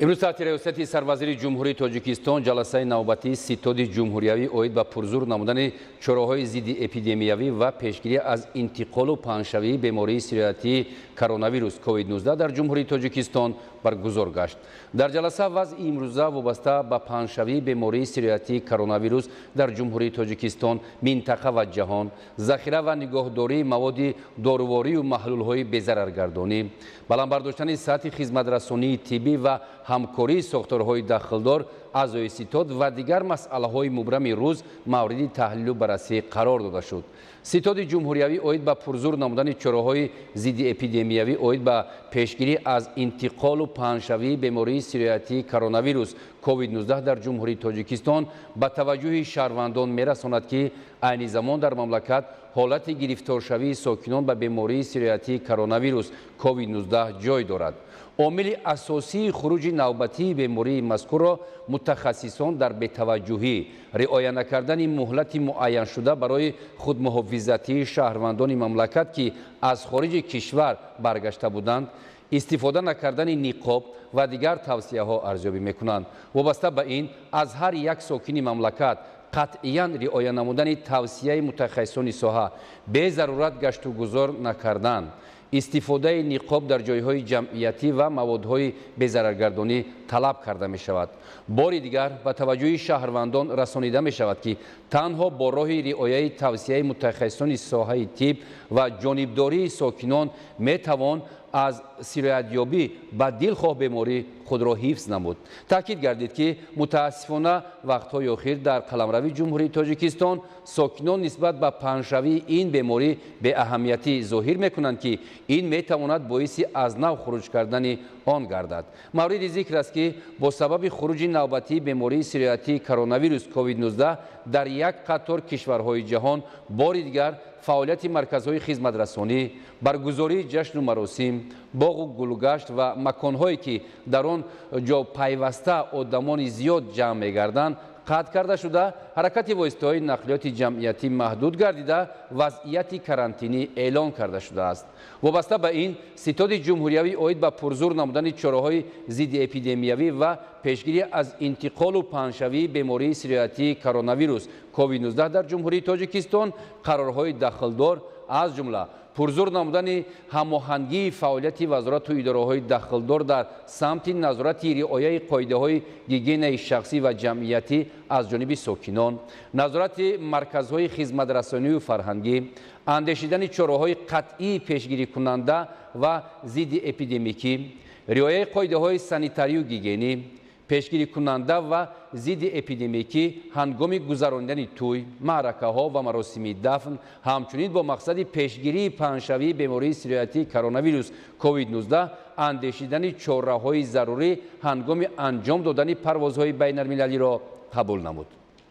امروز تحت ریاست سروزیر جمهوری تاجیکستان جلسه نوبتی ستاد جمهوریوی اوید به پرزور نمودن چراهای ضد اپیدمیوی و پیشگیری از انتقال و پنهشوی بیماری سیریاتی کرونا ویروس کووید 19 در جمهوری تاجیکستان برگزار گشت. در جلسه وضع امروزه وابسته به پنهشوی بیماری سیریاتی کرونا ویروس در جمهوری تاجیکستان، منطقه و جهان، ذخیره و نگهداری مواد دارویی و محلول‌های بی‌ضررگردانی، بلند برداشتن سطح خدمت‌رسانی طبی و همکاری ساختارهای داخلدار، اعضای ستاد و دیگر مسائل‌های مبرم روز مورد تحلیل و بررسی قرار داده شد. ستاد جمهوریوی اوید به پرزور نمودن چراهای ضد اپیدمیوی اوید به پیشگیری از انتقال و پنهشوی بیماری سیریاتی کرونا ویروس کووید 19 در جمهوری تاجیکستان به توجه شهروندان می‌رساند که عین زمان در مملکت حالت گرفتارشوی ساکنان به بیماری سیریاتی کرونا ویروس کووید 19 جای دارد. عامل اساسی خروج نوبتی بیماری مذکور را متخصصان در بی‌توجهی، رعایت نکردن مهلت معین شده برای خودمحافظتی شهروندان مملکت که از خارج کشور برگشته بودند، استفاده نکردن نقاب و دیگر توصیه ها ارزیابی میکنند. وابسته به این از هر یک ساکن مملکت قطعاً رعایت نمودن توصیه متخصصان ساحه، به ضرورت گشت و گذار نکردن، استفاده نقاب در جایهای جمعیتی و موادهای بی‌ضررگردانی طلب کرده می شود. بار دیگر به توجه شهروندان رسانیده می شود که تنها با راه رعایت توصیه متخصصان ساحه طب و جانبداری ساکنان می توان از سرایت‌یابی به دلخواه بیماری خود را حفظ نمود. تاکید گردید که متاسفانه وقت‌های اخیر در قلمرو جمهوری تاجیکستان ساکنان نسبت به پنهشوی این بیماری به اهمیتی ظاهر می‌کنند که این می‌تواند باعث از نو خروج کردن آن گردد. مورد ذکر است که با سبب خروج نوبتی بیماری سیریاتی کرونا ویروس کووید 19 در یک قطار کشورهای جهان بار دیگر فعالیت مرکزهای خدمت‌رسانی، برگزاری جشن و مراسم، باغ و گلگشت و مکان‌هایی که در آن جا پیوسته آدمان زیاد جمع می‌گردند قطع کرده شده، حرکت واسطه‌های نقلیات جمعیتی محدود گردیده، وضعیت کرانتینی اعلان کرده شده است. وابسته به این ستاد جمهوریوی اوید به پرزور نمودن چراهای ضد اپیدمیوی و پیشگیری از انتقال و پنهشوی بیماری سیریاتی کرونا ویروس کووید 19 در جمهوری تاجیکستان قرارهای داخلدار از جمله پرزور نمودن هماهنگی فعالیت وزارت و اداره‌های داخلدار در سمت نظارت رعایت قاعده‌های گیگین شخصی و جمعیتی از جانب ساکنان، نظارت مرکزهای خدمت‌رسانی و فرهنگی، اندیشیدن چاره‌های قطعی پیشگیری کننده و ضد اپیدمیکی، رعایت قاعده‌های سانیتاری و گیگینی، پیشگیری کننده و ضد اپیدمیکی هنگام گذراندن توی، معرکه ها و مراسم دفن، همچنین با مقصد پیشگیری پنهشوی بیماری سیریاتی کرونا ویروس کووید 19 اندیشیدن چاره‌های ضروری هنگام انجام دادن پروازهای بین المللی را قبول نمود.